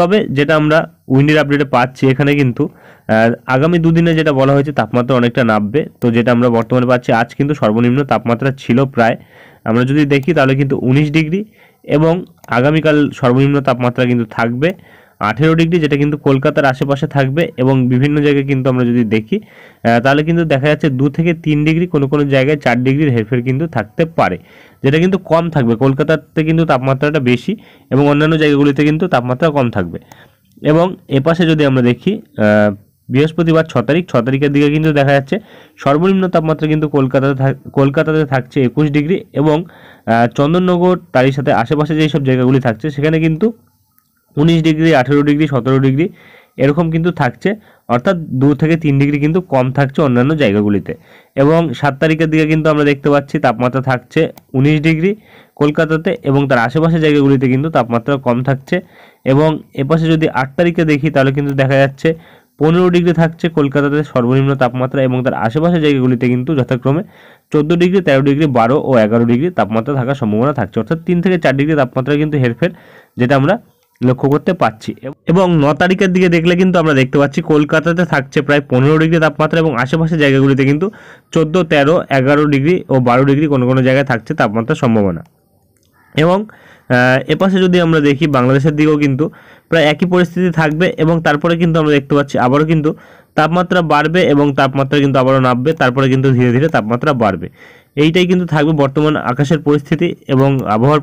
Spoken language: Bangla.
তবে যেটা আমরা উইন্ডের আপডেটে পাচ্ছি এখানে কিন্তু আগামী দুদিনে যেটা বলা হয়েছে তাপমাত্রা অনেকটা নামবে। তো যেটা আমরা বর্তমানে পাচ্ছি, আজ কিন্তু সর্বনিম্ন তাপমাত্রা ছিল প্রায়, আমরা যদি দেখি তাহলে কিন্তু 19 ডিগ্রি, এবং আগামীকাল সর্বনিম্ন তাপমাত্রা কিন্তু থাকবে 18 ডিগ্রি, যেটা কিন্তু কলকাতার আশেপাশে থাকবে। এবং বিভিন্ন জায়গায় কিন্তু আমরা যদি দেখি তাহলে কিন্তু দেখা যাচ্ছে 2 থেকে 3 ডিগ্রি, কোনো কোনো জায়গায় 4 ডিগ্রির হেরফের কিন্তু থাকতে পারে, যেটা কিন্তু কম থাকবে। কলকাতাতে কিন্তু তাপমাত্রাটা বেশি এবং অন্যান্য জায়গাগুলিতে কিন্তু তাপমাত্রা কম থাকবে। এবং এপাশে যদি আমরা দেখি বৃহস্পতিবার 6 তারিখের দিকে কিন্তু দেখা যাচ্ছে সর্বনিম্ন তাপমাত্রা কিন্তু কলকাতাতে থাকছে 21 ডিগ্রি, এবং চন্দননগর তারই সাথে আশেপাশে যেই সব জায়গাগুলি থাকছে সেখানে কিন্তু 19 ডিগ্রি, 18 ডিগ্রি, 17 ডিগ্রি এরকম কিন্তু থাকছে, অর্থাৎ 2 থেকে 3 ডিগ্রি কিন্তু কম থাকছে অন্যান্য জায়গাগুলিতে। এবং 7 তারিখের দিকে কিন্তু আমরা দেখতে পাচ্ছি তাপমাত্রা থাকছে 19 ডিগ্রি কলকাতাতে, এবং তার আশেপাশের জায়গাগুলিতে কিন্তু তাপমাত্রা কম থাকছে। এবং এপাশে যদি 8 তারিখে দেখি তাহলে কিন্তু দেখা যাচ্ছে 15 ডিগ্রি থাকছে কলকাতাতে সর্বনিম্ন তাপমাত্রা, এবং তার আশেপাশের জায়গাগুলিতে কিন্তু যথাক্রমে 14 ডিগ্রি, 13 ডিগ্রি, 12 ও 11 ডিগ্রি তাপমাত্রা থাকার সম্ভাবনা থাকছে, অর্থাৎ 3 থেকে 4 ডিগ্রি তাপমাত্রা কিন্তু হেরফের যেটা আমরা লক্ষ্য করতে পাচ্ছি। এবং 9 তারিখের দিকে দেখলে কিন্তু আমরা দেখতে পাচ্ছি কলকাতাতে থাকছে প্রায় 15 ডিগ্রি তাপমাত্রা, এবং আশেপাশের জায়গাগুলিতে কিন্তু 14, 13, 11 ডিগ্রি ও 12 ডিগ্রি কোনো কোনো জায়গায় থাকছে তাপমাত্রার সম্ভাবনা। এবং এপাশে যদি আমরা দেখি বাংলাদেশের দিকেও কিন্তু প্রায় একই পরিস্থিতি থাকবে, এবং তারপরে কিন্তু আমরা দেখতে পাচ্ছি আবারও কিন্তু তাপমাত্রা বাড়বে এবং তাপমাত্রা কিন্তু আবারও নামবে, তারপরে কিন্তু ধীরে ধীরে তাপমাত্রা বাড়বে। এইটাই কিন্তু থাকবে বর্তমান আকাশের পরিস্থিতি এবং আবহাওয়ার